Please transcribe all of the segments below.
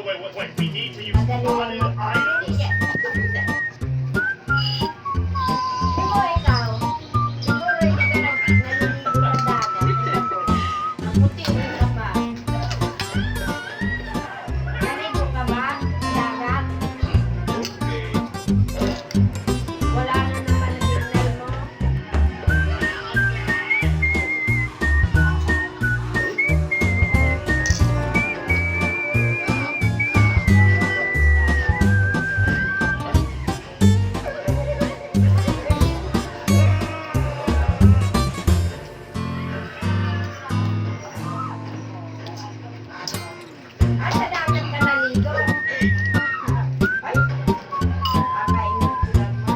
wait. We need to use Madali lang potted items? Sige. Ikaw, siguro hindi ka naliligo sa dagat. Maputi ka ba? Naligo ka ba sa dagat? Wala na naman signal mo. Ay, sa dagat ka naligo. Ay, kakainin ko lang mo.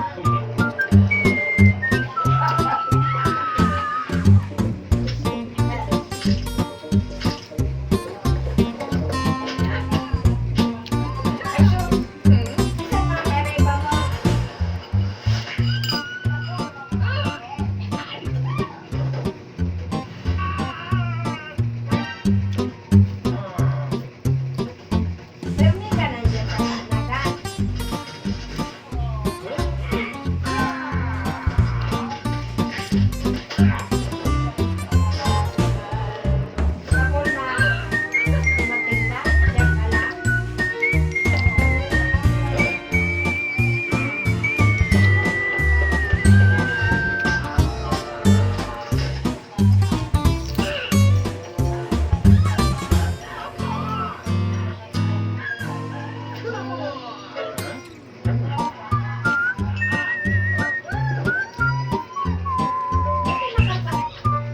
Ay, so, isa pa, meron ba mo? Firme ka na dyan sa dagat. Ako na dumating ka, dyan ka lang.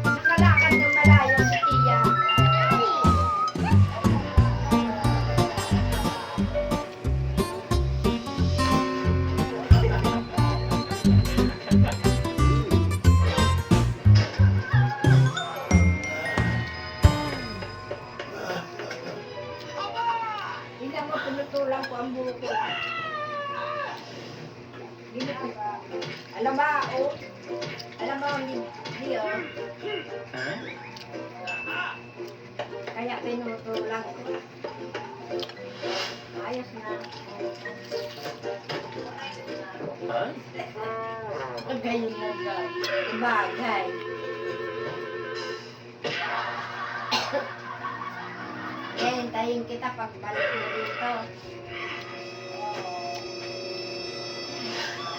Nakalakad ng malayo si Tia. Tingnan mo, pinutulan ko ang buko. Dito ka. Alam ba, oh? Alam mo, hindi, oh. Kaya pinutulan ko. Ayos na. Ganyan na ba? Bagay. Eh, hintayin kita pagbalik mo dito.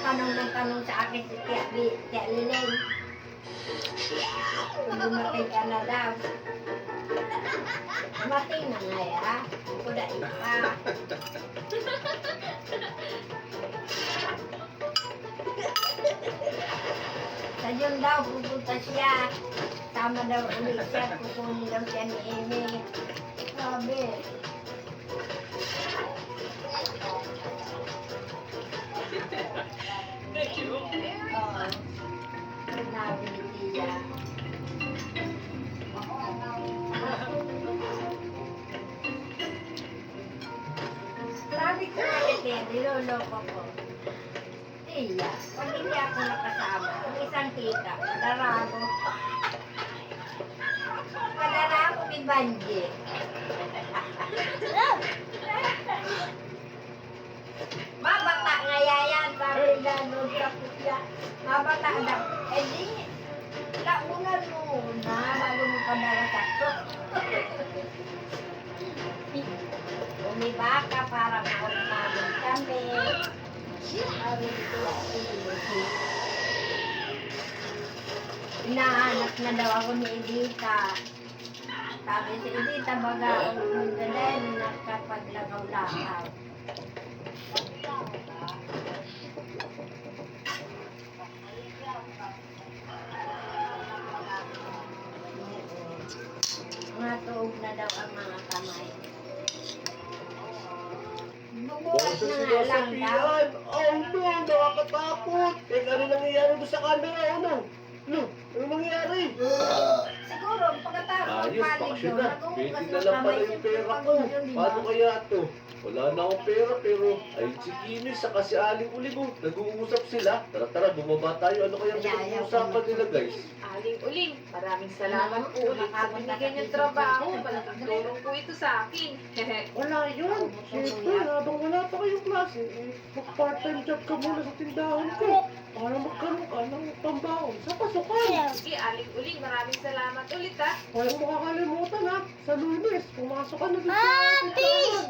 Tanong ng tanong sa akin si Tia Liling. Kung dumating ka na daw. Dumating na nga ya. Kuda ipa. Sa yun daw, pupunta siya. Tama daw ulit siya. Kukunin daw siya ni Amy. Sabi. Oo. Sinabi ni Tia. Sabi ko kay Tia, niloloko ko. Tia, pag hindi ako nakasama, ang isang tita, padarabo. Padarabo ni Banji. Mabata nga yayan, sabi na doon sa putya. Mabata daw. Eh di, labunan mo na, bago mo padala sa to. Umibaka para makunamin kami. Sabi ko, inahanap na daw ako ni Edita. Sabi si Edita, baga, ang galing, nakapaglakaw-lakaw. Mga tuog na daw ang mga kamay. Bubuhat na nga lang daw. Oh no, nakakatakot. Eh, ano nangyayari doon sa camera? Ano? Ano nangyayari? Siguro, pagkatapos Ayos, palig bakasyon doon, na. nag-uugas Pwede ng na lang kamay. pala yung Siyempre, pera ko. pagod yun, di ba? Paano kaya to? Wala na akong pera pero ay si Kimi saka si Aling Uligo. Nag-uusap sila. Tara, bumaba tayo. Ano kaya pinag-uusapan nila guys? Aling Uling, maraming salamat po ulit sa binigay niyong trabaho. Malaking tulong po ito sa akin. Wala yun. Siyempre, habang wala pa kayong klase, mag-part-time job ka muna sa tindahan ko. Para magkaroon ka ng pambaon sa pasukan. Sige, Aling Uling, maraming salamat ulit ha. Huwag mo kakalimutan ha. Sa Lunes, pumasok ka na dito sa tindahan.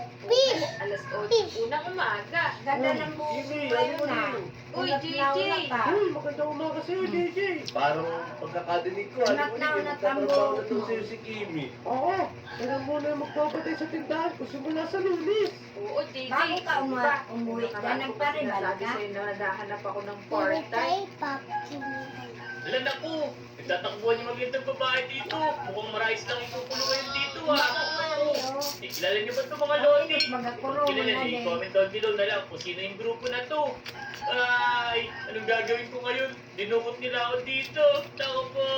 Alas 8 unang umaga. Ganda ng buhok Kimi, mo ano na. yun? Uy, Unat na JJ. unat ka. Uy, magandang umaga sa'yo, JJ. Parang pagkakadinig ko, Unat na unat ang buhok mo. si Kimi. Oo, kailan mo na magpapatay sa tindahan ko simula sa Lunes. Oo, JJ. Bago ka Diba? umuwi ka, Nakaraan ko nagparibal sinasabi ka? sa'yo na naghahanap ako ng part-time. Alam na ko, nagtatakbuhan yung magandang babae dito. Mukhang marais lang ikukulong ngayon dito ha. Eh, kilala niyo ba itong mga lodi? Ayos, magkakulong Kilala na niyo, din. comment down below na lang kung sino yung grupo na to. Ay, anong gagawin ko ngayon? Dinukot nila ako dito. Tako po.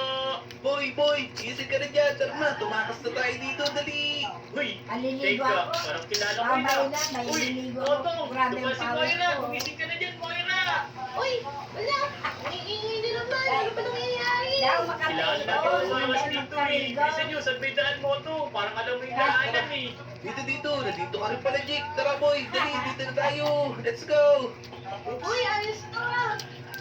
Boy, isig ka na dyan. Tara na, tumakas na tayo dito, dali. Uy, Aliligo teka, ako. parang kilala ko Babay yun na, ah. may Uy, liligo ako. Otong, Grabe ang tumasin pawis Moira. ko. Gumising ka na dyan, Moira. Uy, wala. Nangiingay na naman. Ano ba nangyayari? Daw Kilala makapiligo. natin ang mga Hindi dito eh. magkaligo. Bisa nyo, saan may daan mo to? Parang alam mo yung daanan eh. Dito. Nandito ka rin pala, Jake. Tara, boy. Dali, dito na tayo. Let's go. Uy, ayos na.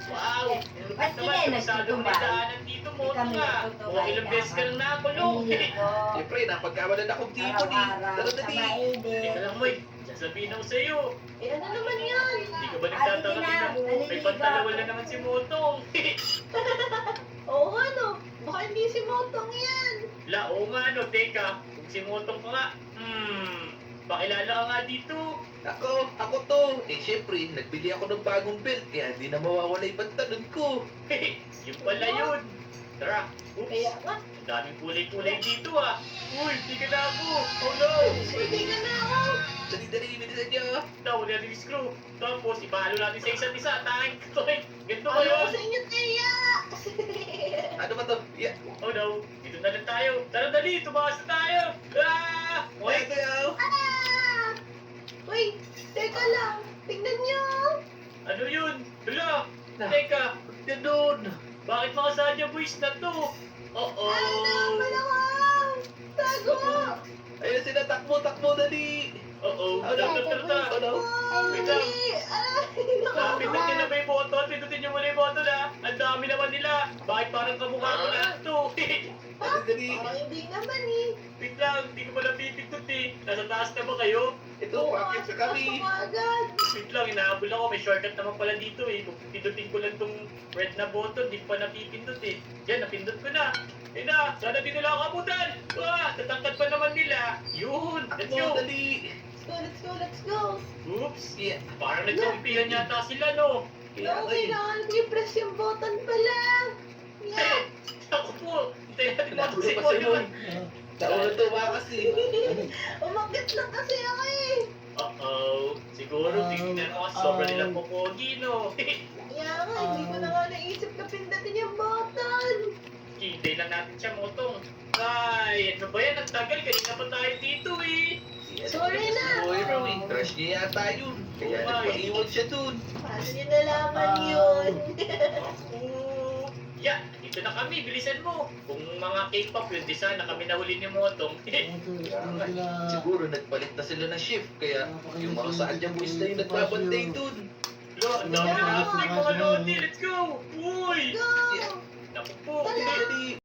Wow! Ba't Naman, sila kabisado nagtutubay? may daanan dito mo Kami nga. nagtutubay Mukhang ilang beses ka lang nakulong. Aliligo. Siyempre, napagkamalan akong tipon eh. Araw-araw Tara, sa dali. maibig. Teka lang, Moy. Sasabihin ako sa'yo. Eh, ano naman yan? Hindi ka ba nagtataka Alin na, tingnan mo? May aliligo pantalawal ako. na naman si Motong. Oo nga no. Baka hindi si Motong yan. Oo nga no, teka. Kung si Motong ka nga, pakilala ka nga dito. Ako to. Eh, siyempre, nagbili ako ng bagong belt. Kaya hindi na mawawala yung pantalon ko. Yung pala yun. Tara. Oops. Kaya nga. Ang daming kulay-kulay dito ah. Uy, di ka na ako. Oh no. Hindi ka na ako. Dali, bilisan niyo. Nawala natin yung screw. Tapos, ipahalo natin sa isa't isa. Tanging toy. Ganito Ano kayo. ko sa inyo, Teya? Ano ba to? Yeah. Oh no, dito na lang tayo. Tara dali, tumakas na tayo. Ah! Wait, Wait, kuya. Ah! Uy, teka lang. Tingnan niyo. ano yun? Hala, teka, Ganun. bakit mga Sadya boys na to? Oo. Ano? Malawang. Tago. Ayun sila, takbo, dali. Oo, Ano? tara. Ano? Wait lang. Ay, Pindutin na ba yung button? Pindutin nyo muna yung button ha. Ang dami naman nila. Bakit parang kamukha ko lahat to? Dali. Parang hindi naman eh. Wait lang, hindi ko pala pipindut eh. Nasa taas na ba kayo? Ito, pakit sa kami. Agad. Wait lang, inahabol ako. May shortcut naman pala dito eh. Kung pindutin ko lang tong red na button, di ko pa napipindot eh. Yan, napindot ko na. Ayun na, sana di nila ako abutan. Wah, tatangkad pa naman nila. Yun, let's Takbo, go. dali. Let's go. Oops, Yeah. parang nagkampihan yata sila no. Kaya No, nga eh. kailangan ko i-press yung button pala. Yeah. Ako po, hintayin natin mga Nakulo pa si Moy. Nauna tumakas eh. Umakit lang kasi ako eh. Uh-oh, siguro tingnan mo kasi sobrang nilang popogi no. Kaya nga, hindi ko na nga naisip na pindatin yung button. Hintay lang natin siya, Motong. Ay, ano ba yan? Ang tagal, kanina pa tayo dito eh. Sorry na. Boy, Roy. Crush niya yata yun. Kaya Oh my. nagpaiwan siya dun. Paano niyo nalaman yun? Ako. Yeah, dito na kami, bilisan mo. Kung mga K-pop yun, di sana kami nahuli ni Motong. Siguro nagpalit na sila ng shift. Kaya yung mga Sadya boys na yung nagbabantay dun. Lo, ang dami na natin mga lodi. Let's go! Uy! Go! Naku po. Tala. Dali.